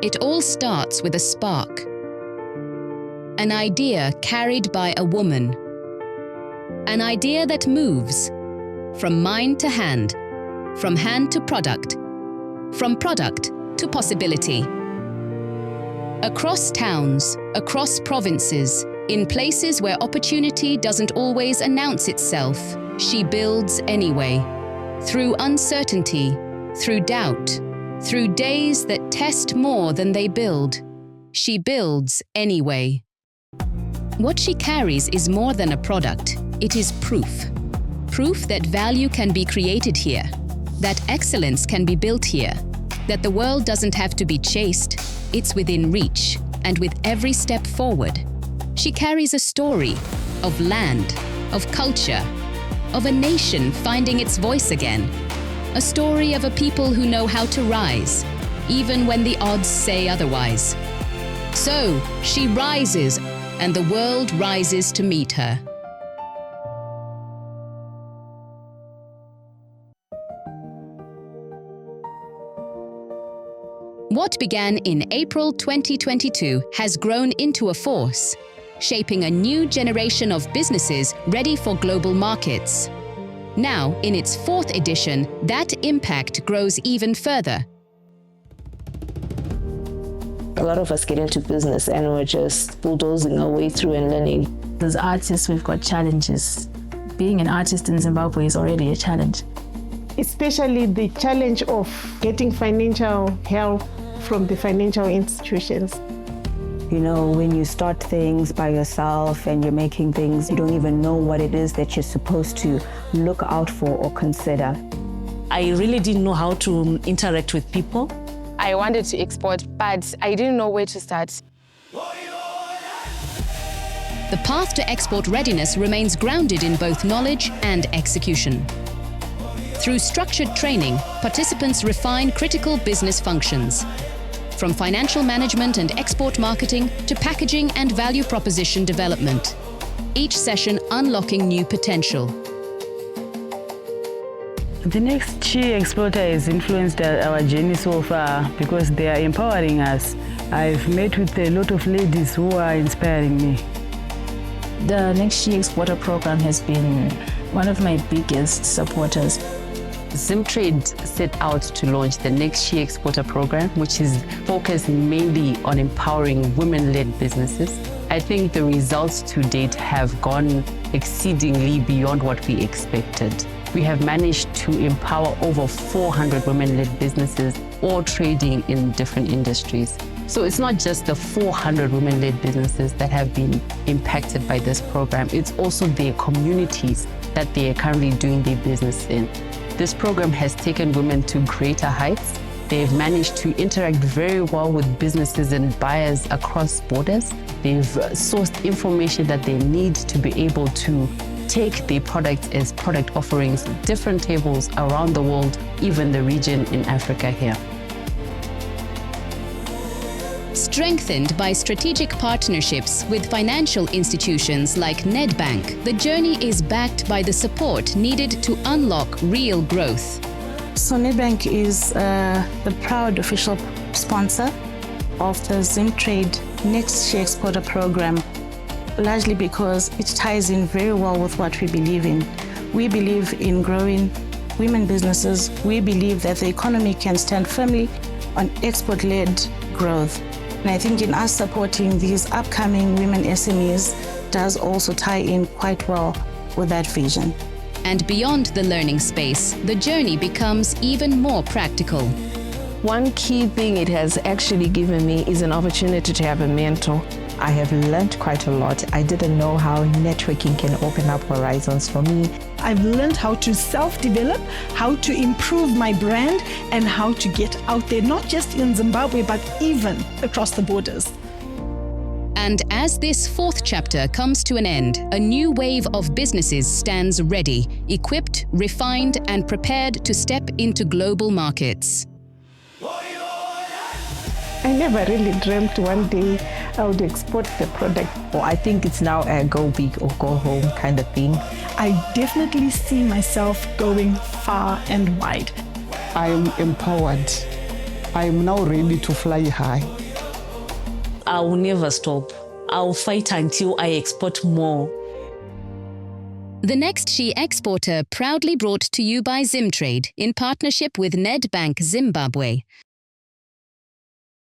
It all starts with a spark. An idea carried by a woman. An idea that moves from mind to hand, from hand to product, from product to possibility. Across towns, across provinces, in places where opportunity doesn't always announce itself, she builds anyway. Through uncertainty, through doubt, through days that test more than they build, she builds anyway. What she carries is more than a product, it is proof. Proof that value can be created here, that excellence can be built here, that the world doesn't have to be chased, it's within reach, and with every step forward. She carries a story of land, of culture, of a nation finding its voice again. A story of a people who know how to rise, even when the odds say otherwise. So, she rises, and the world rises to meet her. What began in April 2022 has grown into a force, shaping a new generation of businesses ready for global markets. Now, in its 4th edition, that impact grows even further. A lot of us get into business and we're just bulldozing our way through and learning. As artists, we've got challenges. Being an artist in Zimbabwe is already a challenge. Especially the challenge of getting financial help from the financial institutions. You know, when you start things by yourself and you're making things, you don't even know what it is that you're supposed to look out for or consider. I really didn't know how to interact with people. I wanted to export, but I didn't know where to start. The path to export readiness remains grounded in both knowledge and execution. Through structured training, participants refine critical business functions. From financial management and export marketing to packaging and value proposition development. Each session unlocking new potential. The next She Exporter has influenced our journey so far because they are empowering us. I've met with a lot of ladies who are inspiring me. The Next She Exporter program has been one of my biggest supporters. ZimTrade set out to launch the Next She Exporter program, which is focused mainly on empowering women-led businesses. I think the results to date have gone exceedingly beyond what we expected. We have managed to empower over 400 women-led businesses, all trading in different industries. So it's not just the 400 women-led businesses that have been impacted by this program, it's also their communities that they are currently doing their business in. This program has taken women to greater heights. They've managed to interact very well with businesses and buyers across borders. They've sourced information that they need to be able to take their products as product offerings to different tables around the world, even the region in Africa here. Strengthened by strategic partnerships with financial institutions like Nedbank, the journey is backed by the support needed to unlock real growth. So Nedbank is the proud official sponsor of the ZimTrade Next She Exporter program, largely because it ties in very well with what we believe in. We believe in growing women businesses. We believe that the economy can stand firmly on export-led growth. And I think in us supporting these upcoming women SMEs does also tie in quite well with that vision. And beyond the learning space, the journey becomes even more practical. One key thing it has actually given me is an opportunity to have a mentor. I have learned quite a lot. I didn't know how networking can open up horizons for me. I've learned how to self-develop, how to improve my brand, and how to get out there, not just in Zimbabwe, but even across the borders. And as this 4th chapter comes to an end, a new wave of businesses stands ready, equipped, refined, and prepared to step into global markets. I never really dreamt one day I would export the product. Well, I think it's now a go big or go home kind of thing. I definitely see myself going far and wide. I'm empowered I'm now ready to fly high. I will never stop. I'll fight until I export more. The Next She Exporter proudly brought to you by ZimTrade in partnership with Nedbank Zimbabwe.